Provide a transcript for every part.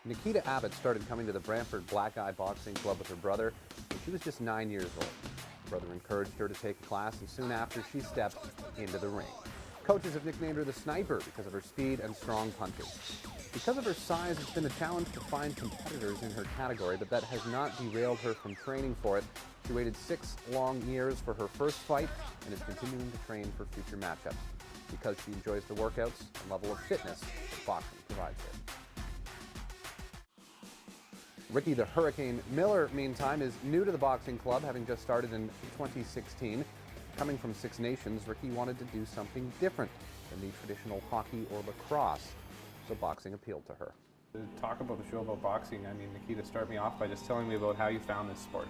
Nikita Abbott started coming to the Brantford Black Eye Boxing Club with her brother when she was just 9 years old. Her brother encouraged her to take a class, and soon after she stepped into the ring. Coaches have nicknamed her the Sniper because of her speed and strong punches. Because of her size, it's been a challenge to find competitors in her category, but that has not derailed her from training for it. She waited 6 long years for her first fight and is continuing to train for future matchups because she enjoys the workouts and level of fitness that boxing provides her. Ricki the Hurricane Miller, meantime, is new to the boxing club, having just started in 2016. Coming from Six Nations, Ricki wanted to do something different than the traditional hockey or lacrosse, so boxing appealed to her. To talk about the show about boxing, I mean, Nikita, start me off by just telling me about how you found this sport.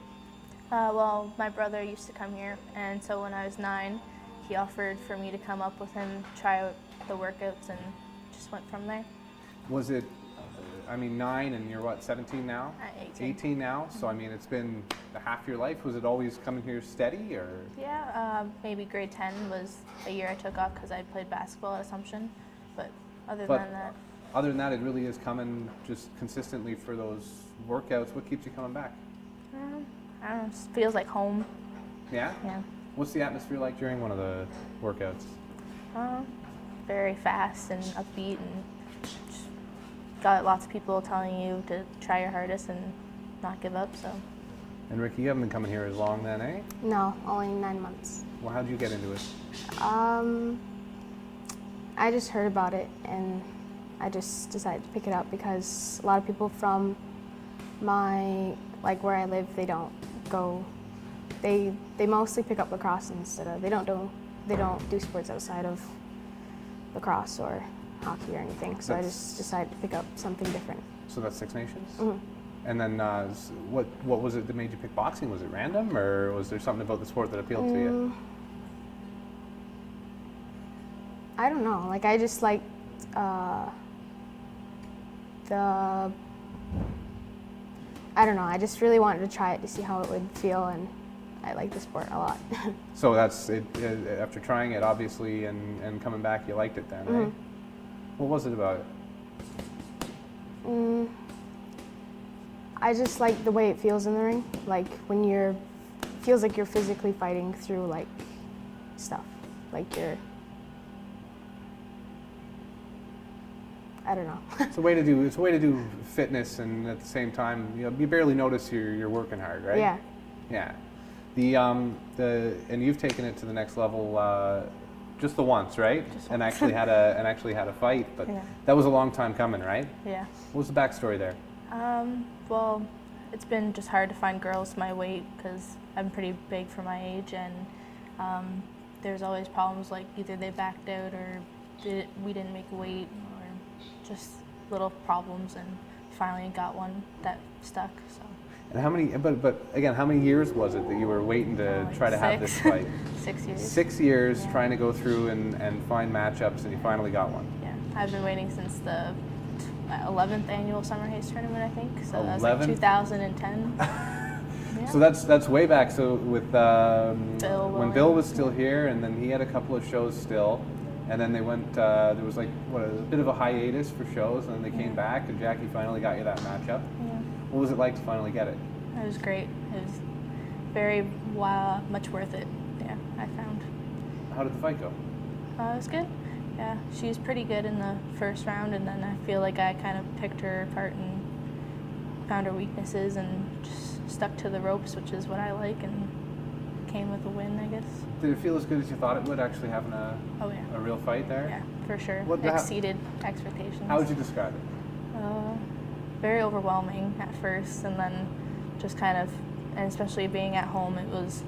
Well, my brother used to come here, and so when I was 9, he offered for me to come up with him, try out the workouts, and just went from there. Was it, 9 and you're what, 17 now? 18. 18 now, so I mean, it's been half your life. Was it always coming here steady, or? Yeah, maybe grade 10 was a year I took off because I played basketball at Assumption, but other than that. Other than that, it really is coming just consistently for those workouts. What keeps you coming back? I don't know, it just feels like home. Yeah? Yeah. What's the atmosphere like during one of the workouts? Very fast and upbeat, and just got lots of people telling you to try your hardest and not give up, so. And Ricki, you haven't been coming here as long then, eh? No, only 9 months. Well, how'd you get into it? I just heard about it and I just decided to pick it up because a lot of people from where I live, they don't go, they mostly pick up lacrosse instead of, they don't do sports outside of lacrosse or hockey or anything. So I just decided to pick up something different. So that's Six Nations? Mm-hmm. And then what was it that made you pick boxing? Was it random, or was there something about the sport that appealed to you? I don't know. Like, I just liked I don't know. I just really wanted to try it to see how it would feel, and I like the sport a lot. So that's it. After trying it, obviously, and coming back, you liked it then, Mm-hmm. right? What was it about it? I just like the way it feels in the ring. Like when feels like you're physically fighting through like stuff. Like I don't know. It's a way to do fitness, and at the same time, you barely notice you're working hard, right? Yeah. Yeah. And you've taken it to the next level just the once, right? Just and once. actually had a fight, but Yeah. that was a long time coming, right? Yeah. What was the backstory there? Well, it's been just hard to find girls my weight because I'm pretty big for my age, and there's always problems like either they backed out or we didn't make weight, or just little problems, and finally got one that stuck. So. And how many? But again, how many years was it that you were waiting to Like try to have this 6. fight? 6 years. 6 years Yeah. trying to go through and find matchups, and you finally got one. Yeah, I've been waiting since the 11th annual Summer Haze tournament, I think. So that was 11th? like 2010. So that's way back. So with when Bill was Williams, still here, and then he had a couple of shows still, and then they went. There was like a bit of a hiatus for shows, and then they came back, and Jackie finally got you that matchup. Yeah. What was it like to finally get it? It was great. It was very much worth it. Yeah, I found. How did the fight go? It was good. Yeah, she was pretty good in the first round, and then I feel like I kind of picked her apart and found her weaknesses and just stuck to the ropes, which is what I like, and came with a win, I guess. Did it feel as good as you thought it would, actually having a Oh yeah. real fight there? Yeah, for sure. What- Exceeded expectations. How would you describe it? Very overwhelming at first, and then just kind of, and especially being at home, it was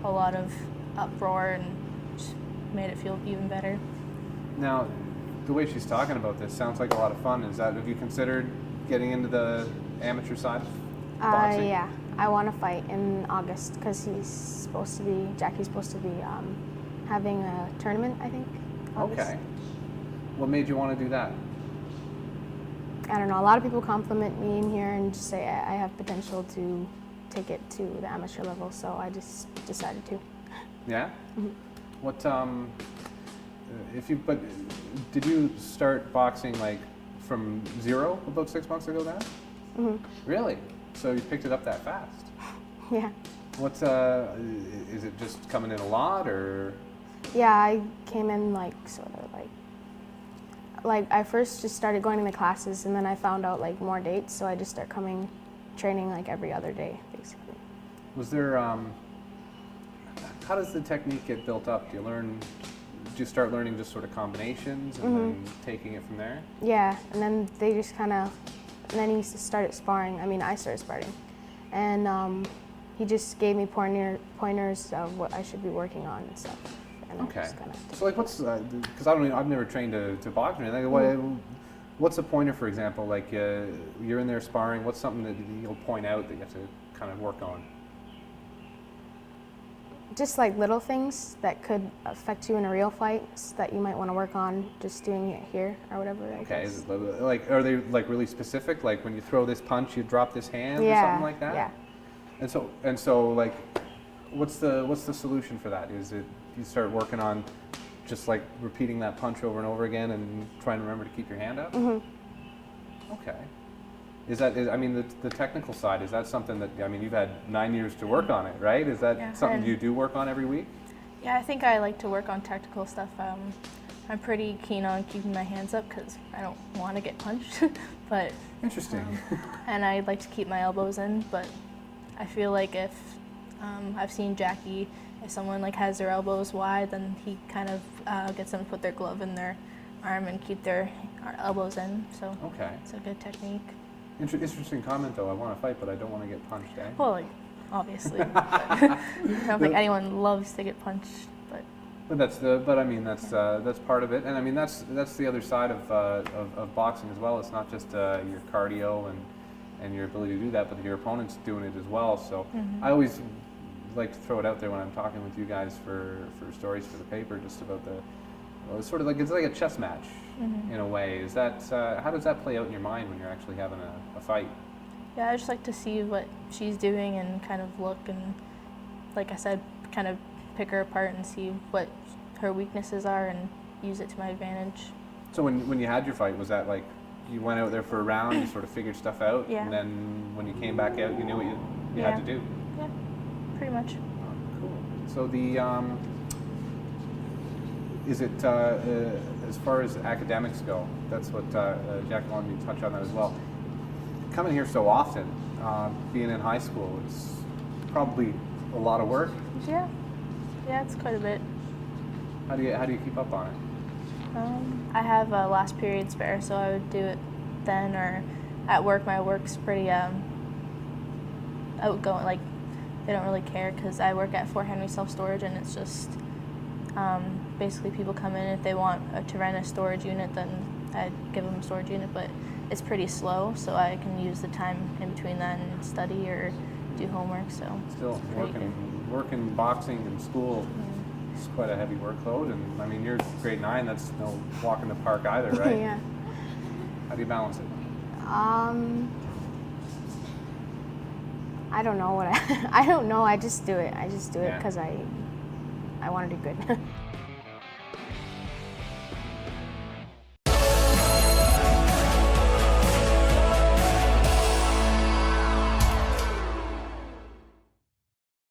a lot of uproar and just made it feel even better. Now, the way she's talking about this sounds like a lot of fun. Have you considered getting into the amateur side of boxing? Yeah. I want to fight in August because Jackie's supposed to be having a tournament, I think. August. Okay. What made you want to do that? I don't know. A lot of people compliment me in here and just say I have potential to take it to the amateur level, so I just decided to. Yeah? Mm-hmm. What, did you start boxing like from zero about 6 months ago now? Really? So you picked it up that fast? Yeah. What's is it just coming in a lot, or? Yeah, I came in like sort of like I first just started going to the classes, and then I found out like more dates, so I just start training like every other day basically. Was there how does the technique get built up? Do you start learning just sort of combinations and then taking it from there? Yeah, and then they just kind of, and then he started sparring. I mean, I started sparring, and he just gave me pointers of what I should be working on and stuff. And I Okay. just kinda So like, what's because I've never trained to box or anything. What's a pointer, for example? Like you're in there sparring. What's something that you'll point out that you have to kind of work on? just like little things that could affect you in a real fight that you might want to work on just doing it here or whatever. I Okay, guess. is it, like, are they like really specific? Like when you throw this punch, you drop this hand or Yeah, something like that? yeah. And so like, what's the solution for that? Is it you start working on just like repeating that punch over and over again and trying to remember to keep your hand up? Okay. I mean, the technical side, is that something that, I mean, you've had 9 years to work on it, right? Is that Yeah, something and- you do work on every week? Yeah, I think I like to work on technical stuff. I'm pretty keen on keeping my hands up because I don't want to get punched, but Interesting. and I like to keep my elbows in. But I feel like if I've seen Jackie, if someone like has their elbows wide, then he kind of gets them to put their glove in their arm and keep their elbows in. So Okay. it's a good technique. Interesting comment, though. I want to fight, but I don't want to get punched, eh? Well, like, obviously, I don't think anyone loves to get punched, but But I mean that's part of it, and I mean that's the other side of boxing as well. It's not just your cardio and your ability to do that, but your opponent's doing it as well. So I always like to throw it out there when I'm talking with you guys for stories for the paper, just about it's sort of like, it's like a chess match in a way. Is that how does that play out in your mind when you're actually having a fight? yeah, I just like to see what she's doing and kind of look and, like I said, kind of pick her apart and see what her weaknesses are and use it to my advantage. So when you had your fight, was that like you went out there for a round, you sort of figured stuff out, Yeah. and then when you came back out, you knew what you Yeah. had to do? Yeah, pretty much. Cool. So is it as far as academics go? That's what Jack wanted me to touch on that as well. Coming here so often, being in high school, it's probably a lot of work. Yeah, it's quite a bit. How do you keep up on it? I have a last period spare, so I would do it then, or at work. My work's pretty outgoing. Like, they don't really care because I work at Fort Henry Self Storage, and it's just basically people come in if they want to rent a storage unit, then I'd give them a storage unit. But it's pretty slow, so I can use the time in between that and study or do homework. So Still it's pretty good. working boxing and school. It's quite a heavy workload, and I mean, you're grade 9. That's no walk in the park either, right? Yeah. How do you balance it? I don't know what I don't know. I just do it. I just do it Yeah. because I want to do good.